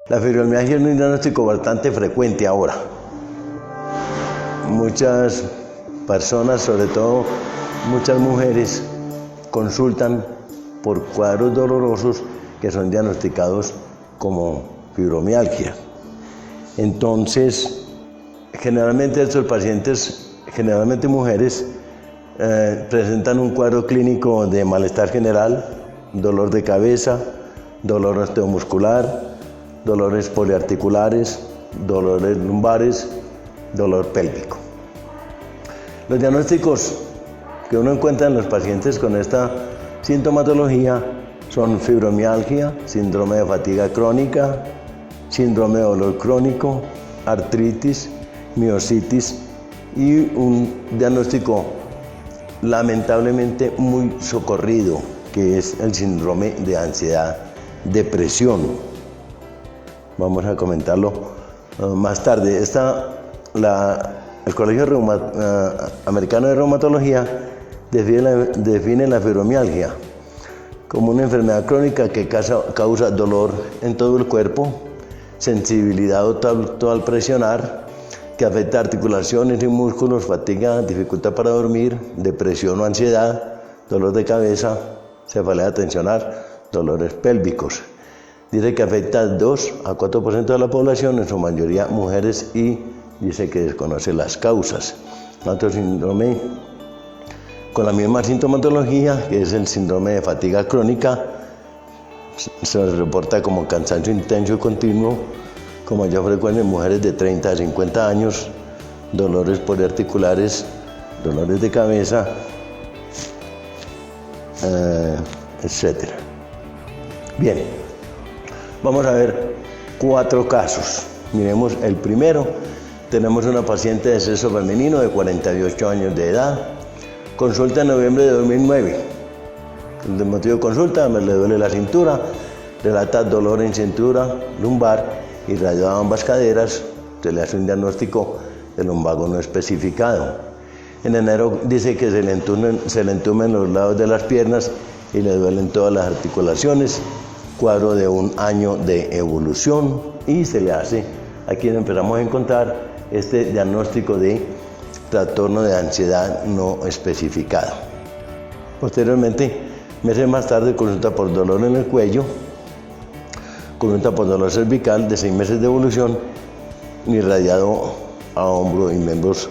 La fibromialgia es un diagnóstico bastante frecuente ahora. Muchas personas, sobre todo muchas mujeres, consultan por cuadros dolorosos que son diagnosticados como fibromialgia. Entonces, generalmente estos pacientes, generalmente mujeres, presentan un cuadro clínico de malestar general, dolor de cabeza, dolor osteomuscular, dolores poliarticulares, dolores lumbares, dolor pélvico. Los diagnósticos que uno encuentra en los pacientes con esta sintomatología son fibromialgia, síndrome de fatiga crónica, síndrome de dolor crónico, artritis, miositis y un diagnóstico lamentablemente muy socorrido, que es el síndrome de ansiedad, depresión. Vamos a comentarlo más tarde. El Colegio Americano de Reumatología define la fibromialgia como una enfermedad crónica que causa dolor en todo el cuerpo, sensibilidad total al presionar, que afecta articulaciones y músculos, fatiga, dificultad para dormir, depresión o ansiedad, dolor de cabeza, cefalea tensionar, dolores pélvicos. Dice que afecta al 2 a 4% de la población, en su mayoría mujeres, y dice que desconoce las causas. Otro síndrome con la misma sintomatología, que es el síndrome de fatiga crónica, se reporta como cansancio intenso y continuo, con mayor frecuencia en mujeres de 30 a 50 años, dolores poliarticulares, dolores de cabeza, etc. Bien, vamos a ver 4 casos. Miremos el primero. Tenemos una paciente de sexo femenino de 48 años de edad. Consulta en noviembre de 2009. El motivo de consulta: me le duele la cintura, relata dolor en cintura, lumbar, irradiado a ambas caderas. Se le hace un diagnóstico de lumbago no especificado. En enero dice que se le entumen los lados de las piernas y le duelen todas las articulaciones. Cuadro de 1 año de evolución, y se le hace, aquí empezamos a encontrar este diagnóstico de trastorno de ansiedad no especificado. Posteriormente, meses más tarde, consulta por dolor en el cuello, consulta por dolor cervical de 6 meses de evolución, irradiado a hombro y miembros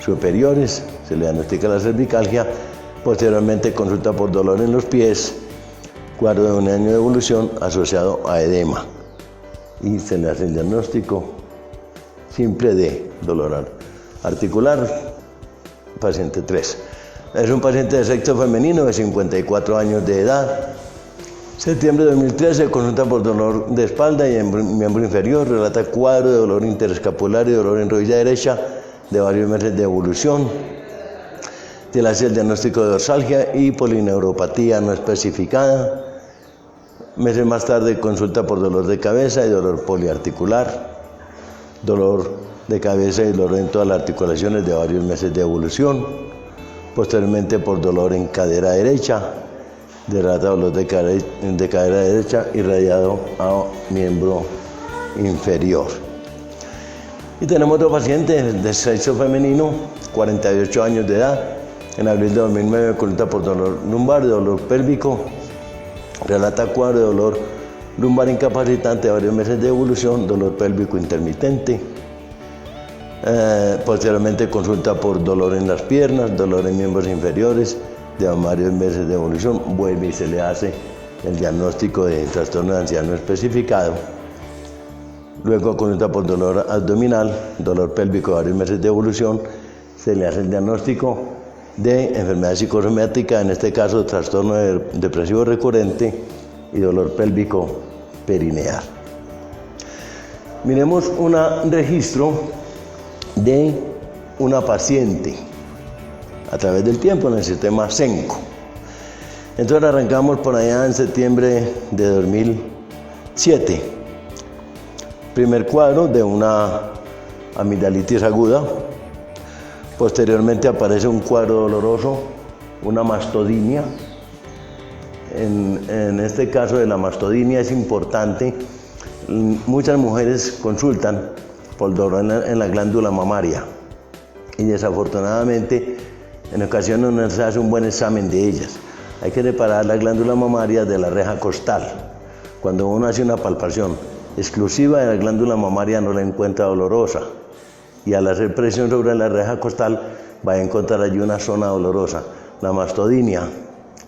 superiores, se le diagnostica la cervicalgia. Posteriormente, consulta por dolor en los pies, cuadro de 1 año de evolución asociado a edema, y se le hace el diagnóstico simple de dolor articular. Paciente 3 es un paciente de sexo femenino de 54 años de edad. Septiembre de 2013, consulta por dolor de espalda y en miembro inferior, relata cuadro de dolor interescapular y dolor en rodilla derecha de varios meses de evolución. Se le hace el diagnóstico de dorsalgia y polineuropatía no especificada. Meses más tarde, consulta por dolor de cabeza y dolor poliarticular, dolor de cabeza y dolor en todas las articulaciones de varios meses de evolución. Posteriormente, por dolor en cadera derecha, relata dolor de cadera derecha irradiado a miembro inferior. Y tenemos otro paciente de sexo femenino, 48 años de edad. En abril de 2009, consulta por dolor lumbar, dolor pélvico, relata cuadro de dolor lumbar incapacitante de varios meses de evolución, dolor pélvico intermitente. Posteriormente, consulta por dolor en las piernas, dolor en miembros inferiores de varios meses de evolución. Vuelve y se le hace el diagnóstico de trastorno de ansiedad no especificado. Luego, consulta por dolor abdominal, dolor pélvico de varios meses de evolución. Se le hace el diagnóstico de enfermedad psicosomática, en este caso trastorno depresivo recurrente y dolor pélvico perineal. Miremos un registro de una paciente a través del tiempo en el sistema SENCO. Entonces arrancamos por allá en septiembre de 2007. Primer cuadro de una amigdalitis aguda. Posteriormente aparece un cuadro doloroso, una mastodinia. En este caso de la mastodinia es importante muchas mujeres consultan por dolor en la glándula mamaria y desafortunadamente en ocasiones no se hace un buen examen de ellas. Hay que separar la glándula mamaria de la reja costal. Cuando uno hace una palpación exclusiva de la glándula mamaria no la encuentra dolorosa y al hacer presión sobre la reja costal va a encontrar allí una zona dolorosa, la mastodinia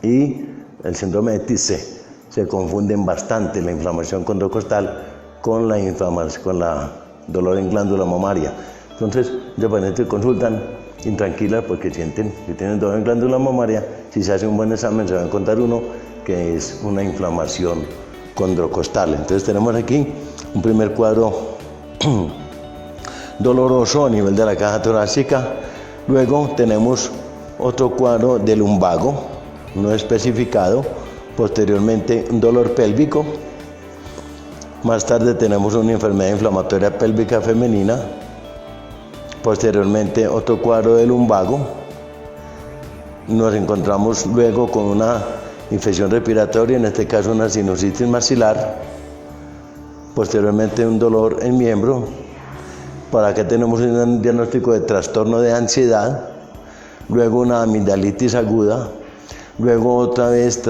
y el síndrome de Tietze. Se confunden bastante la inflamación condrocostal con la dolor en glándula mamaria. Entonces, los pacientes consultan intranquilas porque sienten que tienen dolor en glándula mamaria. Si se hace un buen examen se va a encontrar uno que es una inflamación condrocostal. Entonces tenemos aquí un primer cuadro doloroso a nivel de la caja torácica. Luego tenemos otro cuadro de lumbago no especificado. Posteriormente un dolor pélvico. Más tarde tenemos una enfermedad inflamatoria pélvica femenina. Posteriormente otro cuadro de lumbago. Nos encontramos luego con una infección respiratoria, en este caso una sinusitis maxilar. Posteriormente un dolor en miembro. Por acá tenemos un diagnóstico de trastorno de ansiedad. Luego una amigdalitis aguda. Luego otra vez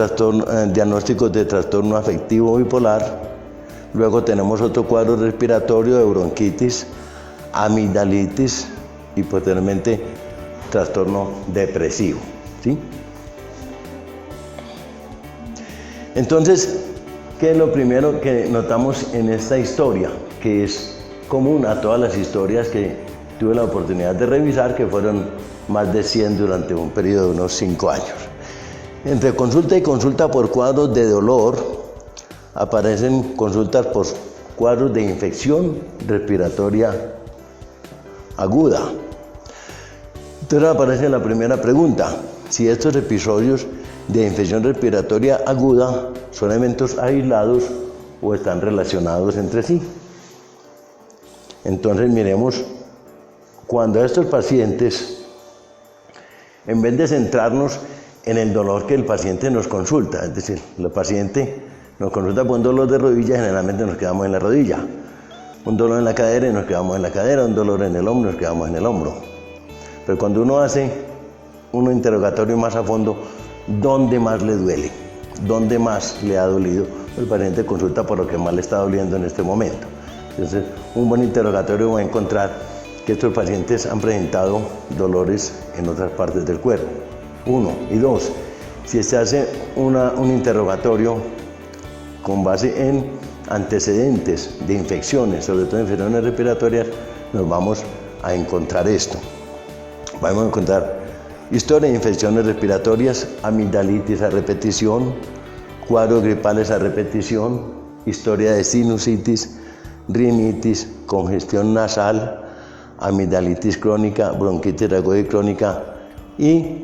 diagnóstico de trastorno afectivo bipolar. Luego tenemos otro cuadro respiratorio de bronquitis, amigdalitis y posteriormente trastorno depresivo. ¿Sí? Entonces, ¿qué es lo primero que notamos en esta historia? Que es común a todas las historias que tuve la oportunidad de revisar, que fueron más de 100 durante un periodo de unos 5 años. Entre consulta y consulta por cuadros de dolor, aparecen consultas por cuadros de infección respiratoria aguda. Entonces aparece la primera pregunta, si estos episodios de infección respiratoria aguda son eventos aislados o están relacionados entre sí. Entonces miremos, cuando estos pacientes, en vez de centrarnos en el dolor que el paciente nos consulta, es decir, el paciente nos consulta por un dolor de rodilla, generalmente nos quedamos en la rodilla, un dolor en la cadera y nos quedamos en la cadera, un dolor en el hombro y nos quedamos en el hombro. Pero cuando uno hace un interrogatorio más a fondo, ¿dónde más le duele? ¿Dónde más le ha dolido? El paciente consulta por lo que más le está doliendo en este momento. Entonces, un buen interrogatorio va a encontrar que estos pacientes han presentado dolores en otras partes del cuerpo. 1 y 2, si se hace un interrogatorio con base en antecedentes de infecciones, sobre todo infecciones respiratorias, nos vamos a encontrar esto. Vamos a encontrar historia de infecciones respiratorias, amigdalitis a repetición, cuadros gripales a repetición, historia de sinusitis, rinitis, congestión nasal, amigdalitis crónica, bronquitis aguda y crónica y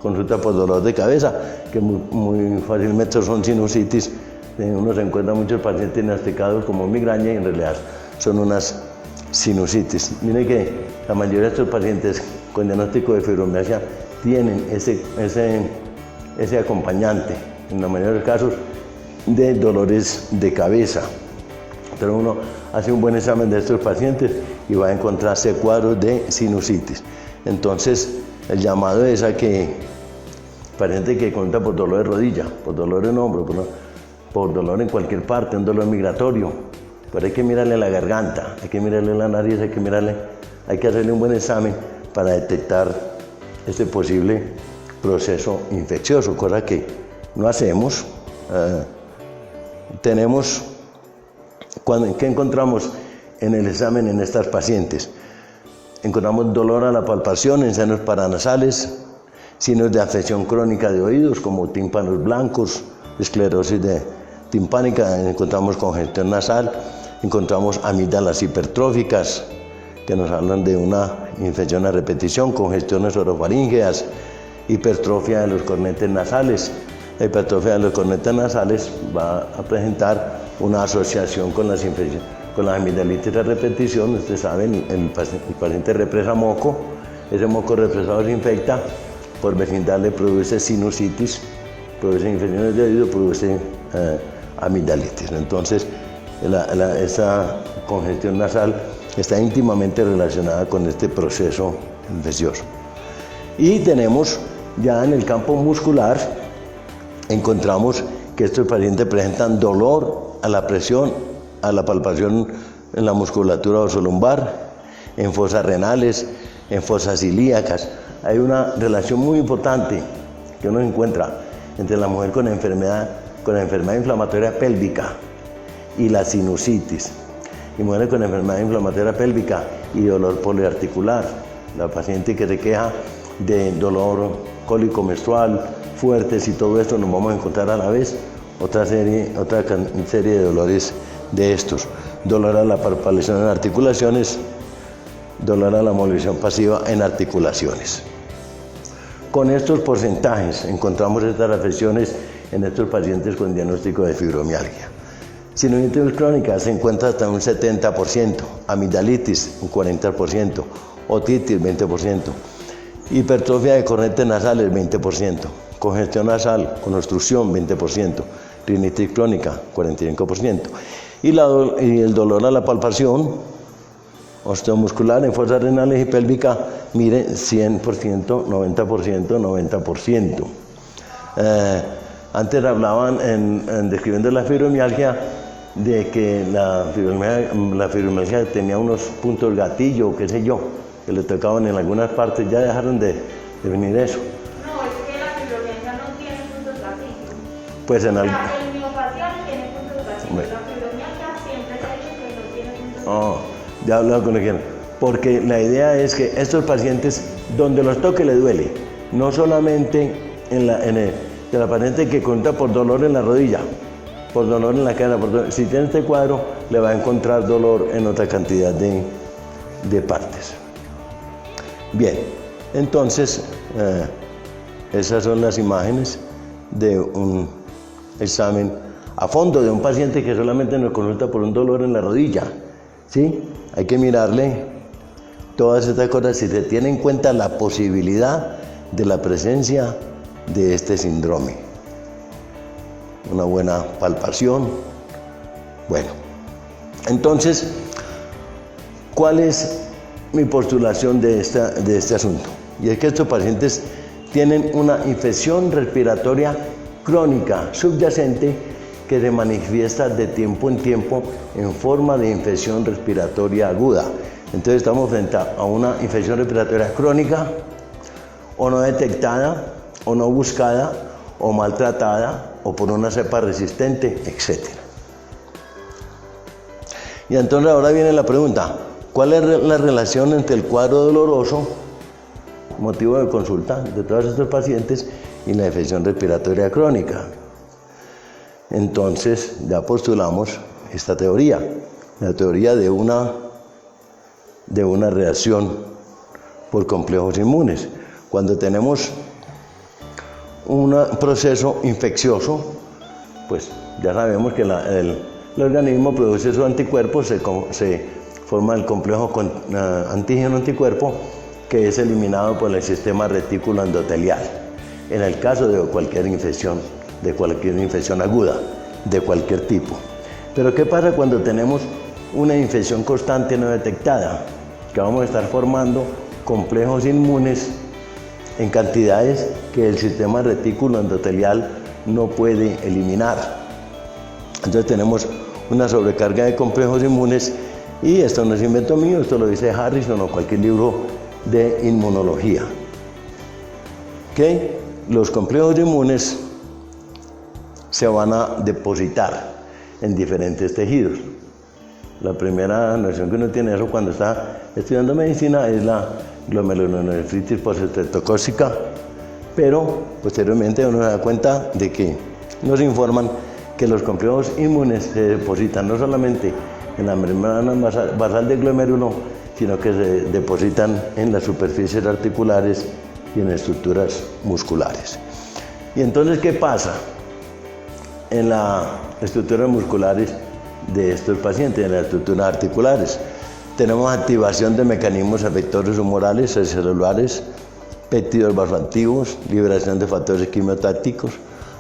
consulta por dolor de cabeza, que muy fácilmente son sinusitis. Uno se encuentra muchos pacientes diagnosticados como migraña y en realidad son unas sinusitis. Mire que la mayoría de estos pacientes con diagnóstico de fibromialgia tienen ese acompañante, en la mayoría de los casos, de dolores de cabeza. Pero uno hace un buen examen de estos pacientes y va a encontrarse cuadros de sinusitis. Entonces, el llamado es a que paciente que consulta por dolor de rodilla, por dolor en hombro, por dolor en cualquier parte, un dolor migratorio, pero hay que mirarle la garganta, hay que mirarle la nariz, hay que hacerle un buen examen para detectar este posible proceso infeccioso, cosa que no hacemos. ¿Qué encontramos en el examen en estas pacientes? Encontramos dolor a la palpación en senos paranasales, signos de afección crónica de oídos como tímpanos blancos, esclerosis timpánica, encontramos congestión nasal, encontramos amígdalas hipertróficas que nos hablan de una infección a repetición, congestiones orofaríngeas, hipertrofia de los cornetes nasales. La hipertrofia de los cornetes nasales va a presentar una asociación con las infecciones, con la amigdalitis a repetición. Ustedes saben, el paciente represa moco, ese moco represado se infecta, por vecindad le produce sinusitis, produce infecciones de oído, produce amigdalitis. Entonces, Esta congestión nasal está íntimamente relacionada con este proceso infeccioso. Y tenemos ya en el campo muscular, encontramos que estos pacientes presentan dolor a la presión, a la palpación en la musculatura osolumbar, en fosas renales, en fosas ilíacas. Hay una relación muy importante que uno encuentra entre la mujer con enfermedad inflamatoria pélvica y la sinusitis, y mujeres con enfermedad inflamatoria pélvica y dolor poliarticular. La paciente que se queja de dolor cólico menstrual, fuertes y todo esto, nos vamos a encontrar a la vez otra serie de dolores de estos. Dolor a la palpación en articulaciones, dolor a la movilización pasiva en articulaciones. Con estos porcentajes encontramos estas afecciones en estos pacientes con diagnóstico de fibromialgia. Sinusitis crónica se encuentra hasta un 70%, amigdalitis un 40%, otitis 20%, hipertrofia de corrientes nasales 20%, congestión nasal con obstrucción 20%, rinitis crónica 45%, y el dolor a la palpación osteomuscular en fosas renales y pélvica, mire, 100%, 90%, 90%. Antes hablaban, describiendo la fibromialgia, de que la fibromialgia tenía unos puntos gatillo, qué sé yo, que le tocaban en algunas partes. Ya dejaron de definir eso. No, es que la fibromialgia no tiene puntos gatillo. Pues en el miofacial tiene puntos gatillo. Bueno. La fibromialgia siempre se ha dicho que no tiene puntos gatillo. Ya he hablado con el porque la idea es que estos pacientes, donde los toque le duele, no solamente de la paciente que cuenta por dolor en la rodilla, por dolor en la cara, si tiene este cuadro, le va a encontrar dolor en otra cantidad de partes. Bien, entonces, esas son las imágenes de un examen a fondo de un paciente que solamente nos consulta por un dolor en la rodilla. ¿Sí? Hay que mirarle todas estas cosas si se tiene en cuenta la posibilidad de la presencia de este síndrome. Una buena palpación. Bueno, entonces, ¿cuál es mi postulación de este asunto? Y es que estos pacientes tienen una infección respiratoria crónica subyacente que se manifiesta de tiempo en tiempo en forma de infección respiratoria aguda. Entonces estamos frente a una infección respiratoria crónica, o no detectada, o no buscada, o maltratada, o por una cepa resistente, etc. Y entonces ahora viene la pregunta, ¿cuál es la relación entre el cuadro doloroso, motivo de consulta de todos estos pacientes, y la infección respiratoria crónica? Entonces ya postulamos esta teoría, la teoría de una reacción por complejos inmunes. Cuando tenemos un proceso infeccioso, pues ya sabemos que el organismo produce sus anticuerpos, se forma el complejo antígeno-anticuerpo, que es eliminado por el sistema retículo endotelial, en el caso de cualquier infección aguda, de cualquier tipo. Pero ¿qué pasa cuando tenemos una infección constante no detectada? Que vamos a estar formando complejos inmunes en cantidades que el sistema retículo endotelial no puede eliminar. Entonces tenemos una sobrecarga de complejos inmunes, y esto no es invento mío, esto lo dice Harrison o cualquier libro de inmunología. ¿Okay? Los complejos inmunes se van a depositar en diferentes tejidos. La primera noción que uno tiene eso cuando está estudiando medicina es la glomerulonefritis postestreptocócica, pero posteriormente uno se da cuenta de que nos informan que los complejos inmunes se depositan no solamente en la membrana basal del glomérulo, sino que se depositan en las superficies articulares y en estructuras musculares. Y entonces, ¿qué pasa en las estructuras musculares de estos pacientes, en las estructuras articulares? Tenemos activación de mecanismos efectores humorales, celulares, péptidos vasoactivos, liberación de factores quimiotácticos,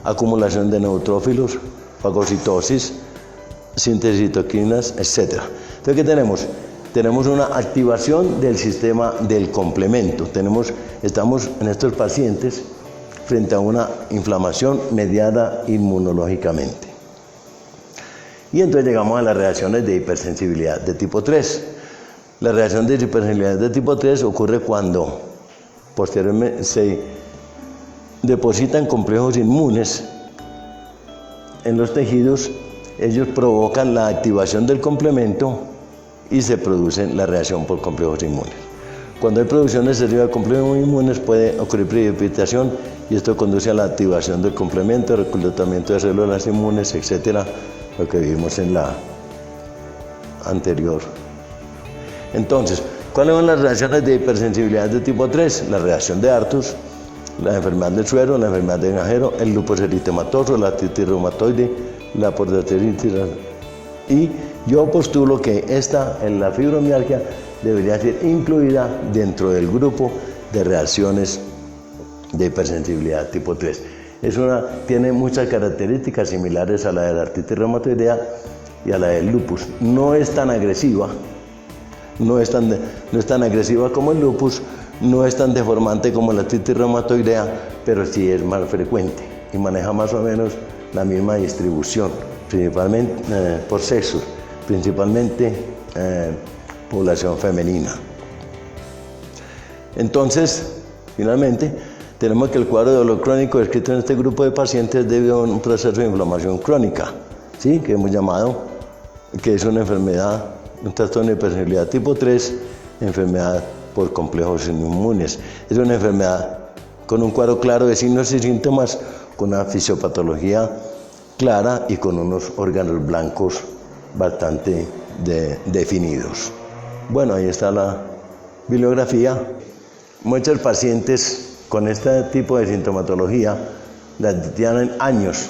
acumulación de neutrófilos, fagocitosis, síntesis de citoquinas, etc. Entonces, ¿qué tenemos? Tenemos una activación del sistema del complemento. Estamos en estos pacientes frente a una inflamación mediada inmunológicamente. Y entonces llegamos a las reacciones de hipersensibilidad de tipo 3. La reacción de hipersensibilidad de tipo 3 ocurre cuando posteriormente se depositan complejos inmunes en los tejidos. Ellos provocan la activación del complemento y se produce la reacción por complejos inmunes. Cuando hay producción excesiva de complejos inmunes puede ocurrir precipitación y esto conduce a la activación del complemento, reclutamiento de células inmunes, etcétera, lo que vimos en la anterior. Entonces, ¿cuáles son las reacciones de hipersensibilidad de tipo 3? La reacción de Arthus, la enfermedad del suero, la enfermedad de Granjero, el lupus eritematoso, la artritis reumatoide, la portoartritis. Y yo postulo que en la fibromialgia debería ser incluida dentro del grupo de reacciones de hipersensibilidad tipo 3. Tiene muchas características similares a la de la artritis reumatoidea y a la del lupus. No es tan agresiva, no es tan agresiva como el lupus, no es tan deformante como la artritis reumatoidea, pero sí es más frecuente y maneja más o menos la misma distribución, principalmente por sexo, principalmente población femenina. Entonces, finalmente, tenemos que el cuadro de dolor crónico descrito en este grupo de pacientes es debido a un proceso de inflamación crónica, ¿sí? Que hemos llamado, que es una enfermedad, un trastorno de hipersensibilidad tipo 3, enfermedad por complejos inmunes. Es una enfermedad con un cuadro claro de signos y síntomas, con una fisiopatología clara y con unos órganos blancos bastante definidos. Bueno, ahí está la bibliografía. Muchos pacientes con este tipo de sintomatología las tienen años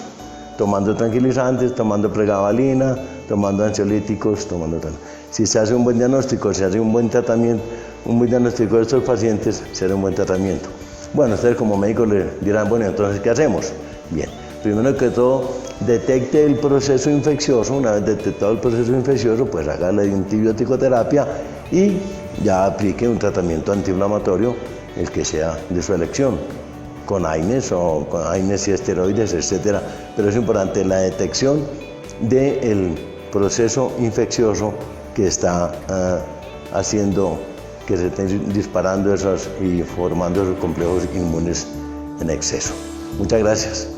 tomando tranquilizantes, tomando pregabalina, tomando ansiolíticos, Si se hace un buen diagnóstico, se hace un buen tratamiento, un buen diagnóstico de estos pacientes, será un buen tratamiento. Bueno, ustedes como médicos le dirán, bueno, entonces, ¿qué hacemos? Bien, primero que todo, detecte el proceso infeccioso. Una vez detectado el proceso infeccioso, pues haga la antibiótico terapia y ya aplique un tratamiento antiinflamatorio, el que sea de su elección, con AINES o con AINES y esteroides, etc. Pero es importante la detección del proceso infeccioso que está haciendo que se estén disparando y formando esos complejos inmunes en exceso. Muchas gracias.